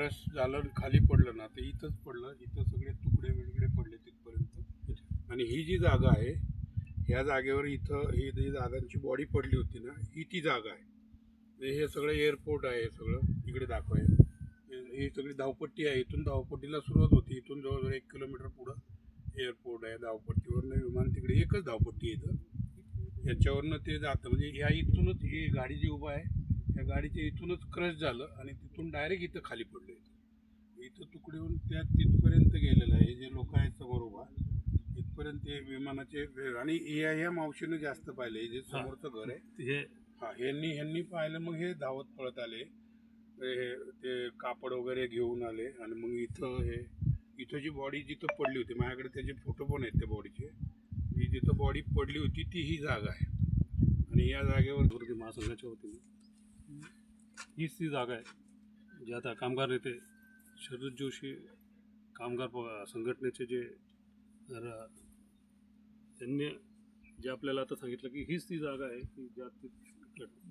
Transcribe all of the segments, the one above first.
Crush झालं आणि खाली पडलं ना, तर इथंच पडलं. इथं सगळे तुकडे वेगळे पडले तिथपर्यंत. आणि ही जी जागा आहे, ह्या जागेवर इथं ही जी दादांची बॉडी पडली होती ना, ही ती जागा आहे. हे सगळं एअरपोर्ट आहे, सगळं इकडे दाखवाय. ही सगळी धावपट्टी आहे. इथून धावपट्टीला सुरुवात होती. इथून जवळजवळ 1 किलोमीटर पुढं एअरपोर्ट आहे. धावपट्टीवरनं विमान तिकडे एकच धावपट्टी आहे इथं. याच्यावरनं ते जातं. म्हणजे या इथूनच ही गाडी जी उभा आहे, या गाडीच्या इथूनच क्रश झालं आणि तिथून डायरेक्ट इथं खाली पडलं. इथं तुकडे होऊन त्या तिथपर्यंत गेलेलं आहे. हे जे लोक आहेत समोर उभा, इथपर्यंत ते विमानाचे आणि ह्या मावशीनं जास्त पाहिले. हे जे समोरचं घर आहे, ह्यांनी पाहिलं. मग हे धावत पळत आले, ते कापड वगैरे घेऊन आले आणि मग इथं जी बॉडी जिथं पडली होती, माझ्याकडे त्याचे फोटो पण आहेत त्या बॉडीचे. जी जिथं बॉडी पडली होती ती ही जागा आहे. आणि या जागेवर महासंघाच्या वतीने हीच ती जागा आहे जी आता कामगार नेते शरद जोशी कामगार संघटनेचे त्यांनी जे आपल्याला आता सांगितलं की हीच ती जागा आहे की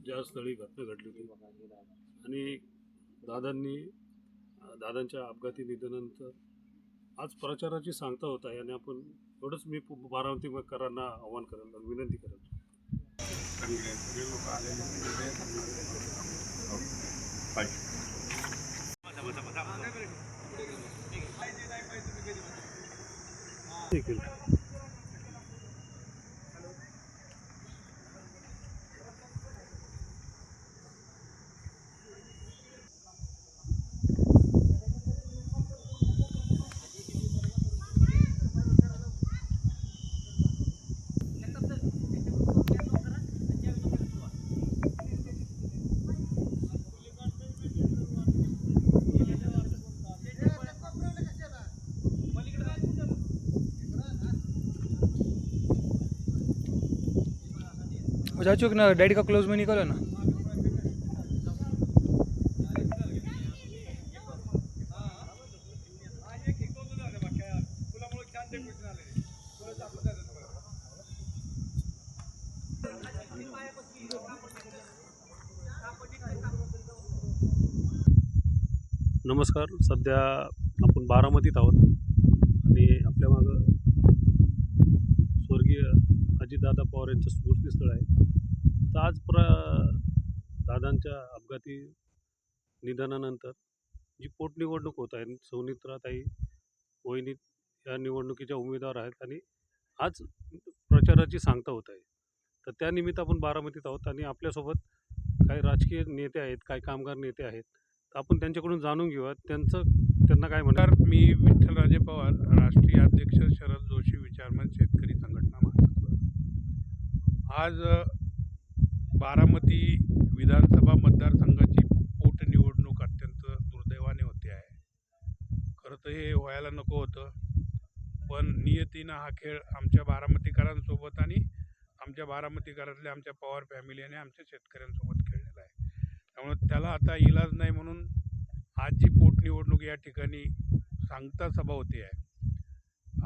ज्या स्थळी घटना घडली होती. आणि दादांच्या अपघाती निधनानंतर आज प्रचाराची सांगता होत आहे. आणि आपण एवढंच मी बारामतीकरांना आवाहन करेल, विनंती करेल. ठीक आहे. चाचू ना डैडी का क्लोज में निकलो ना. नमस्कार. सध्या आपण बारामतीत आहोत आणि आपल्या मागं स्वर्गीय अजितदादा पवार यांचं स्मृतीस्थळ आहे. तर आज दादांच्या अपघाती निधनानंतर जी पोटनिवडणूक होत आहे, सौनित्राताई वहिनी या निवडणुकीच्या उमेदवार आहेत आणि आज प्रचाराची सांगता होत आहे. तर त्यानिमित्त आपण बारामतीत आहोत आणि आपल्यासोबत काही राजकीय नेते आहेत, काही कामगार नेते आहेत. तर आपण त्यांच्याकडून जाणून घेऊया त्यांना काय म्हणणार. मी विठ्ठलराजे पवार, राष्ट्रीय अध्यक्ष शरद जोशी विचारमंच शेतकरी संघटना महाराष्ट्र. आज बारामती विधानसभा मतदारसंघाची पोटनिवडणूक अत्यंत दुर्दैवाने होते आहे. खरं तर हे व्हायला नको होतं, पण नियतीनं हा खेळ आमच्या बारामतीकरांसोबत आणि आमच्या बारामतीकरातल्या आमच्या पवार फॅमिली आणि आमच्या शेतकऱ्यांसोबत खेळलेला आहे. त्यामुळे त्याला आता इलाज नाही म्हणून आज जी पोटनिवडणूक या ठिकाणी सांगता सभा होती आहे.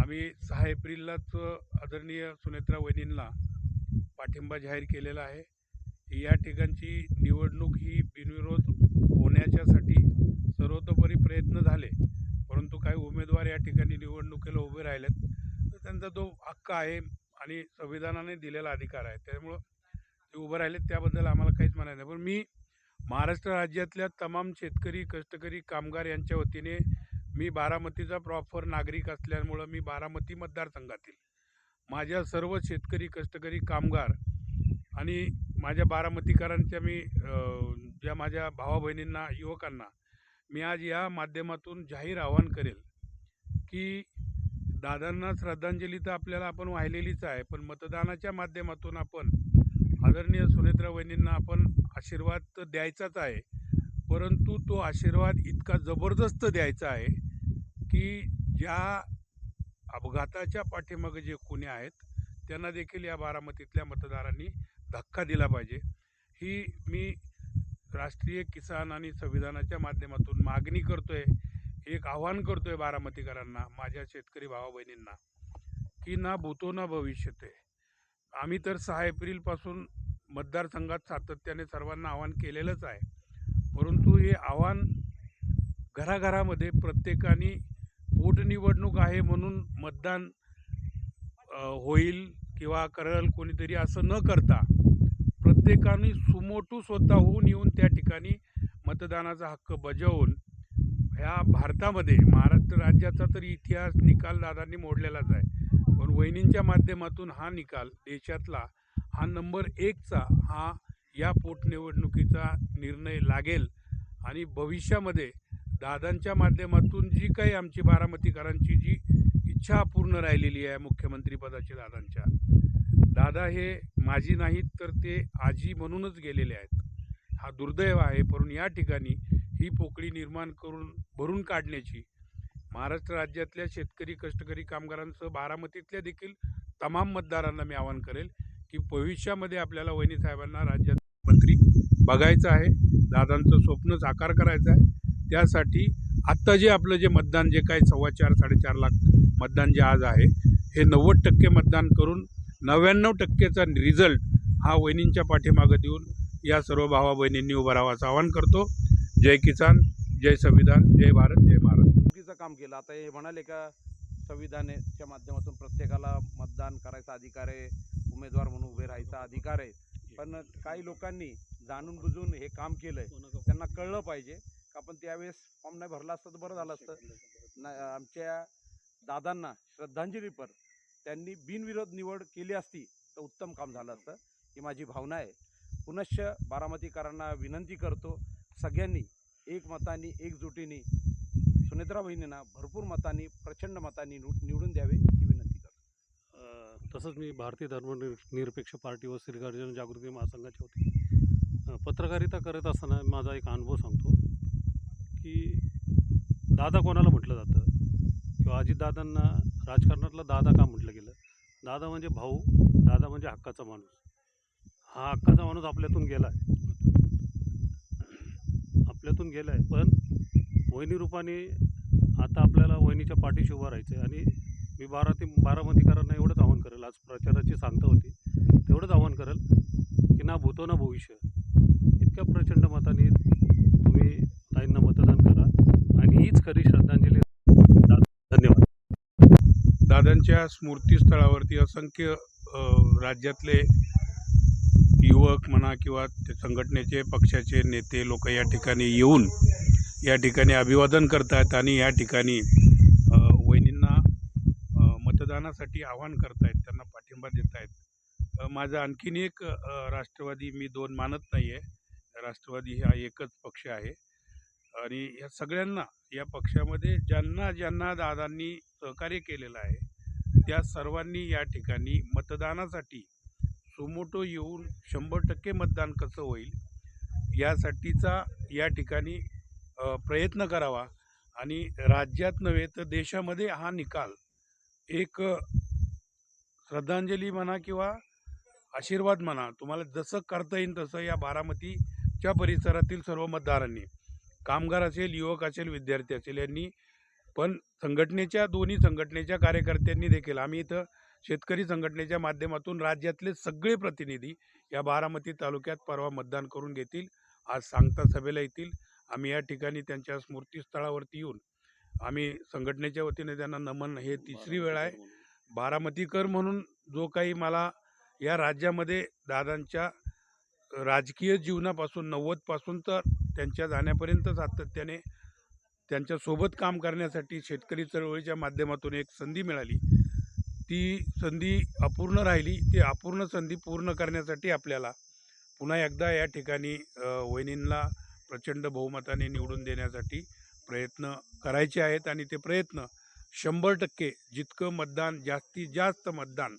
आम्ही 6 एप्रिललाच आदरणीय सुनेत्रा वहिनींना पाठिंबा जाहीर केलेला आहे. या ठिकाणची निवडणूक ही बिनविरोध होण्याच्यासाठी सर्वतोपरी प्रयत्न झाले, परंतु काही उमेदवार या ठिकाणी निवडणुकीला उभे राहिलेत. तर त्यांचा तो हक्क आहे आणि संविधानाने दिलेला अधिकार आहे. त्यामुळं ते उभं राहिलेत, त्याबद्दल आम्हाला काहीच म्हणायचं नाही. पण मी महाराष्ट्र राज्यातल्या तमाम शेतकरी, कष्टकरी, कामगार यांच्या वतीने मी बारामतीचा प्रॉपर नागरिक असल्यामुळं मी बारामती मतदारसंघातील माझ्या सर्व शेतकरी, कष्टकरी, कामगार आणि माझ्या बारामतीकरांच्या ज्या माझ्या भावा बहिणींना, युवकांना मी आज या माध्यमातून जाहीर आवाहन करेल की दादांना श्रद्धांजली तर आपल्याला आपण वाहिलेलीच आहे, पण मतदानाच्या माध्यमातून आपण आदरणीय सुनेत्रा वहिनींना आपण आशीर्वाद तर द्यायचाच आहे, परंतु तो आशीर्वाद इतका जबरदस्त द्यायचा आहे की ज्या अपघाताच्या पाठीमागे जे कोणी आहेत त्यांना देखील या बारामतीतल्या मतदारांनी धक्का दिला पाहिजे. ही मी राष्ट्रीय किसान आणि संविधानाच्या माध्यमातून मागणी करतोय, एक आव्हान करतोय बारामतीकरांना, माझ्या शेतकरी भावा बहिणींना, की ना भूतो ना भविष्यते. आम्ही तर 6 एप्रिलपासून मतदारसंघात सातत्याने सर्वांना आवाहन केलेलंच आहे, परंतु हे आव्हान घराघरामध्ये प्रत्येकाने पोटनिवडणूक आहे म्हणून मतदान होईल किंवा करेल कोणीतरी असं न करता प्रत्येकाने सुमोटू स्वतःहून येऊन त्या ठिकाणी मतदानाचा हक्क बजावून ह्या भारतामध्ये महाराष्ट्र राज्याचा तर इतिहास निकाल दादांनी मोडलेलाच आहे, पण वहिनींच्या माध्यमातून हा निकाल देशातला हा नंबर 1चा हा या पोटनिवडणुकीचा निर्णय लागेल आणि भविष्यामध्ये दादांच्या माध्यमातून जी काही आमची बारामतीकरांची जी इच्छा अपूर्ण राहिलेली आहे मुख्यमंत्रीपदाची दादांच्या, दादा हे माझी नाहीत तर ते आजी म्हणूनच गेलेले आहेत. हा दुर्दैव आहे, परंतु या ठिकाणी ही पोकळी निर्माण करून भरून काढण्याची महाराष्ट्र राज्यातल्या शेतकरी कष्टकरी कामगारांसह बारामतीतल्या देखील तमाम मतदारांना मी आवाहन करेल की भविष्यामध्ये आपल्याला वहिनी साहेबांना राज्यात मंत्री बघायचं आहे, दादांचं स्वप्न साकार करायचं आहे. त्यासाठी आत्ता जे आपलं जे मतदान जे काय 4.25-4.5 लाख मतदान जे आज आहे हे 90% मतदान करून 99%चा रिझल्ट हा वहिनींच्या पाठीमागं देऊन या सर्व भावा बहिणींनी उभं राहावं आवाहन करतो. जय किसान, जय संविधान, जय भारत, जय महाराष्ट्र. चुकीचं काम केलं. आता हे म्हणाले का संविधानाच्या माध्यमातून प्रत्येकाला मतदान करायचा अधिकार आहे, उमेदवार म्हणून उभे राहायचा अधिकार आहे, पण काही लोकांनी जाणून बुजून हे काम केलं आहे. त्यांना कळलं पाहिजे का आपण त्यावेळेस फॉर्म नाही भरला असतं तर बरं झालं असतं. आमच्या दादांना श्रद्धांजलीपर त्यांनी बिनविरोध निवड केली असती तर उत्तम काम झालं असतं, ही माझी भावना आहे. पुनश्च बारामतीकरांना विनंती करतो, सगळ्यांनी एकमताने एकजुटीने सुनेत्रा बहिणींना भरपूर मतांनी प्रचंड मतांनी निवडून द्यावे ही विनंती करतो. तसंच मी भारतीय धर्मनिरपेक्ष पार्टी व श्रीगर्जन जागृती महासंघाचे होते. पत्रकारिता करत असताना माझा एक अनुभव सांगतो की दादा कोणाला म्हटलं जातं किंवा अजितदादांना राजकारणातला दादा का म्हटलं गेलं. दादा म्हणजे भाऊ, दादा म्हणजे हक्काचा माणूस. हा हक्काचा माणूस आपल्यातून गेला आहे, पण वहिनी रूपाने आता आपल्याला वहिनीच्या पाठीशी उभं राहायचं आहे. आणि मी बारामतीकरांना एवढंच आवाहन करेल, आज प्रचाराची सांगता होती, तेवढंच आवाहन करेल की ना भूतो ना भविष्य, इतक्या प्रचंड मताने तुम्ही ताईंना मतदान करा आणि हीच खरी श्रद्धांजली. धन्यवाद. दादांच्या स्मृतीस्थळावरती असंख्य राज्यातले युवक म्हणा किंवा ते संघटनेचे पक्षाचे नेते लोक या ठिकाणी येऊन या ठिकाणी अभिवादन करतात आणि या ठिकाणी वहिनींना मतदानासाठी आवाहन करतायत, त्यांना पाठिंबा देत आहेत. माझा आणखीन एक राष्ट्रवादी मी 2 मानत नाही आहे. राष्ट्रवादी हा एकच पक्ष आहे आणि या सगळ्यांना या पक्षामध्ये ज्यांना ज्यांना दादांनी सहकार्य केलेलं आहे त्या सर्वांनी या ठिकाणी मतदानासाठी सुमोटो येऊन 100% मतदान कसं होईल यासाठीचा या ठिकाणी प्रयत्न करावा आणि राज्यात नव्हे तर देशामध्ये हा निकाल एक श्रद्धांजली म्हणा किंवा आशीर्वाद म्हणा, तुम्हाला जसं करता येईल तसं या बारामतीच्या परिसरातील सर्व मतदारांनी, कामगार असेल, युवक असेल, विद्यार्थी असेल, यांनी पण संघटनेच्या दोन्ही संघटनेच्या कार्यकर्त्यांनी देखील, आम्ही इथं शेतकरी संघटनेच्या माध्यमातून राज्यातले सगळे प्रतिनिधी या बारामती तालुक्यात परवा मतदान करून घेतील. आज सांगता सभेला येतील. आम्ही या ठिकाणी त्यांच्या स्मृतीस्थळावरती येऊन आम्ही संघटनेच्या वतीने त्यांना नमन, हे 3री वेळ आहे. बारामतीकर म्हणून जो काही मला या राज्यामध्ये दादांच्या राजकीय जीवनापासून 90पासून तर त्यांच्या जाण्यापर्यंत सातत्याने त्यांच्यासोबत काम करण्यासाठी शेतकरी चळवळीच्या माध्यमातून एक संधी मिळाली, ती संधी अपूर्ण राहिली. ती अपूर्ण संधी पूर्ण करण्यासाठी आपल्याला पुन्हा एकदा या ठिकाणी वहिनींना प्रचंड बहुमताने निवडून देण्यासाठी प्रयत्न करायचे आहेत आणि ते प्रयत्न 100% जितकं मतदान, जास्तीत जास्त मतदान,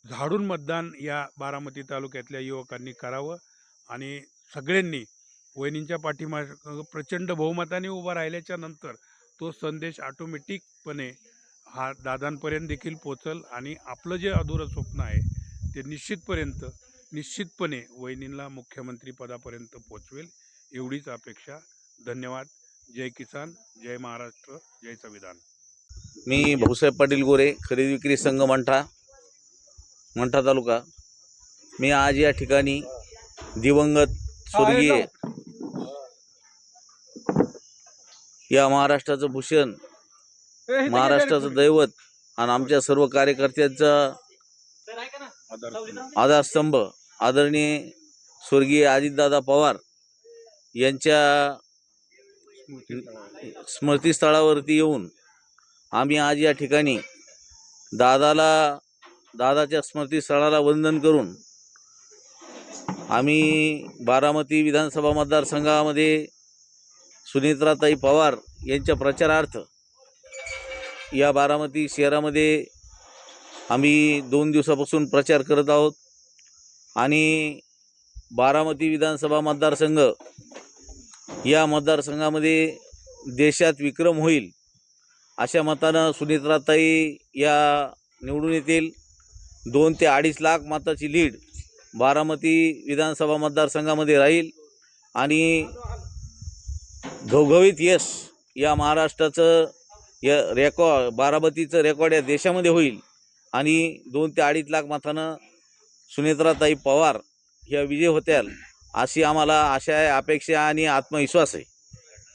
झाडून मतदान या बारामती तालुक्यातल्या युवकांनी करावं आणि सगळ्यांनी वहिनींच्या पाठीमागे प्रचंड बहुमताने उभा राहिल्याच्या नंतर तो संदेश ऑटोमॅटिकपणे हा दादांपर्यंत देखील पोचल आणि आपलं जे अधुरं स्वप्न आहे ते निश्चितपणे वहिनींना मुख्यमंत्रीपदापर्यंत पोचवेल, एवढीच अपेक्षा. धन्यवाद. जय किसान, जय महाराष्ट्र, जय संविधान. मी भाऊसाहेब पाटील गोरे, खरेदी विक्री संघ मंठा तालुका. मी आज या ठिकाणी दिवंगत स्वर्गीय या महाराष्ट्राचं भूषण, महाराष्ट्राचं दैवत आणि आमच्या सर्व कार्यकर्त्यांचा आधारस्तंभ आदरणीय स्वर्गीय अजितदादा पवार यांच्या स्मृतीस्थळावरती येऊन आम्ही आज या ठिकाणी दादाच्या स्मृतीस्थळाला वंदन करून आम्ही बारामती विधानसभा मतदारसंघामध्ये सुनेत्राताई पवार यांच्या प्रचारार्थ या बारामती शहरामध्ये आम्ही 2 दिवसापासून प्रचार करत आहोत आणि बारामती विधानसभा मतदारसंघ या मतदारसंघामध्ये देशात विक्रम होईल अशा मतानं सुनेत्राताई या निवडून येतील. 2 ते 2.5 लाख मताची लीड बारामती विधानसभा मतदारसंघामध्ये राहील आणि घवघवीत यश या महाराष्ट्राचं या बारामतीचं रेकॉर्ड या देशामध्ये होईल आणि 2 ते 2.5 लाख मतानं सुनेत्राताई पवार ह्या विजय होत्याल अशी आम्हाला आशा आहे, अपेक्षा आणि आत्मविश्वास आहे.